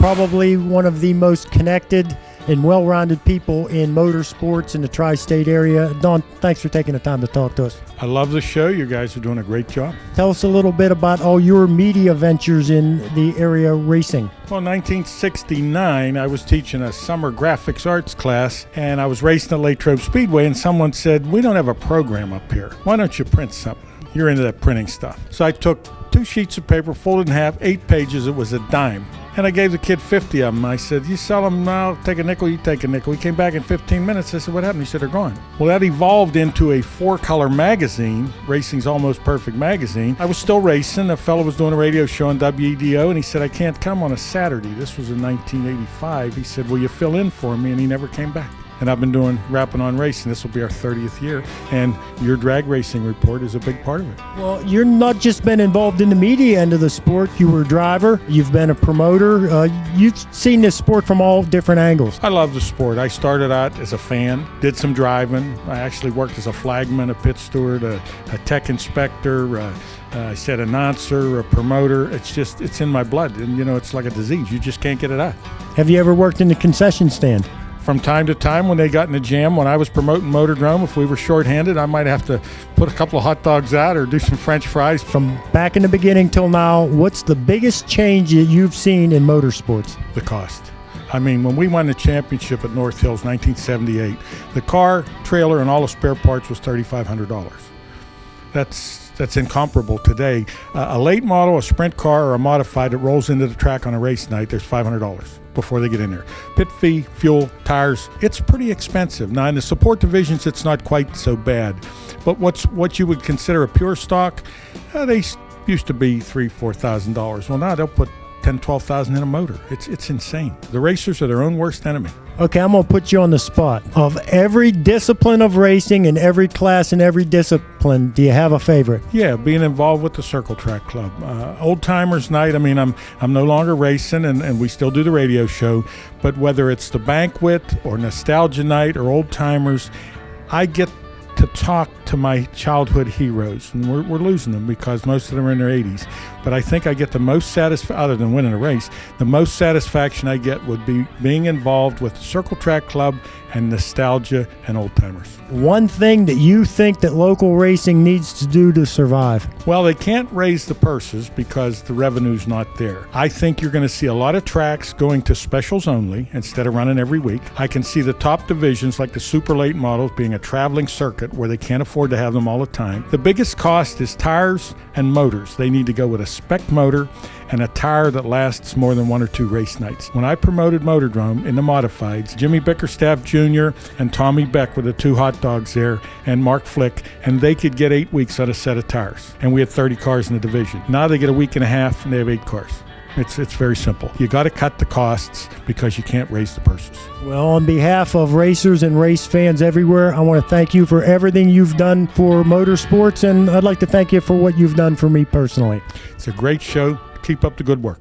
probably one of the most connected and well-rounded people in motorsports in the tri-state area. Don, thanks for taking the time to talk to us. I love the show. You guys are doing a great job. Tell us a little bit about all your media ventures in the area racing. Well, in 1969, I was teaching a summer graphics arts class, and I was racing at Latrobe Speedway, and someone said, "We don't have a program up here. Why don't you print something? You're into that printing stuff." So I took 2 sheets of paper, folded in half, 8 pages. It was a dime. And I gave the kid 50 of them. I said, "You sell them, I'll take a nickel, you take a nickel." He came back in 15 minutes. I said, "What happened?" He said, "They're gone." Well, that evolved into a 4-color magazine, Racing's Almost Perfect magazine. I was still racing. A fellow was doing a radio show on WEDO, and he said, "I can't come on a Saturday." This was in 1985. He said, "Will you fill in for me?" And he never came back. And I've been rapping on racing. This will be our 30th year. And your drag racing report is a big part of it. Well, you're not just been involved in the media end of the sport. You were a driver. You've been a promoter. You've seen this sport from all different angles. I love the sport. I started out as a fan, did some driving. I actually worked as a flagman, a pit steward, a tech inspector, I said announcer, a promoter. It's in my blood. And, it's like a disease. You just can't get it out. Have you ever worked in the concession stand? From time to time, when they got in a jam, when I was promoting Motordrome, if we were shorthanded, I might have to put a couple of hot dogs out or do some French fries. From back in the beginning till now, what's the biggest change that you've seen in motorsports? The cost. I mean, when we won the championship at North Hills, 1978, the car, trailer, and all the spare parts was $3,500. That's incomparable today. A late model, a sprint car, or a modified that rolls into the track on a race night, there's $500 before they get in there. Pit fee, fuel, tires, it's pretty expensive. Now in the support divisions, it's not quite so bad. But what you would consider a pure stock, they used to be $3,000, $4,000. Well, now they'll put $10,000, $12,000 in a motor. It's insane. The racers are their own worst enemy. Okay, I'm going to put you on the spot. Of every discipline of racing and every class and every discipline, do you have a favorite? Yeah, being involved with the Circle Track Club. Old Timers Night, I mean, I'm no longer racing, and we still do the radio show, but whether it's the banquet or Nostalgia Night or Old Timers, I get to talk to my childhood heroes, and we're losing them because most of them are in their 80s. But I think I get the most satisfaction, other than winning a race, the most satisfaction I get would be being involved with the Circle Track Club and Nostalgia and Old Timers. One thing that you think that local racing needs to do to survive? Well, they can't raise the purses because the revenue's not there. I think you're going to see a lot of tracks going to specials only instead of running every week. I can see the top divisions like the super late models being a traveling circuit where they can't afford to have them all the time. The biggest cost is tires and motors. They need to go with a spec motor and a tire that lasts more than 1 or 2 race nights. When I promoted Motordrome in the modifieds, Jimmy Bickerstaff Jr. and Tommy Beck were the 2 hot dogs there, and Mark Flick, and they could get 8 weeks on a set of tires. And we had 30 cars in the division. Now they get a week and a half, and they have 8 cars. It's very simple. You got to cut the costs because you can't raise the purses. Well, on behalf of racers and race fans everywhere, I want to thank you for everything you've done for motorsports, and I'd like to thank you for what you've done for me personally. It's a great show. Keep up the good work.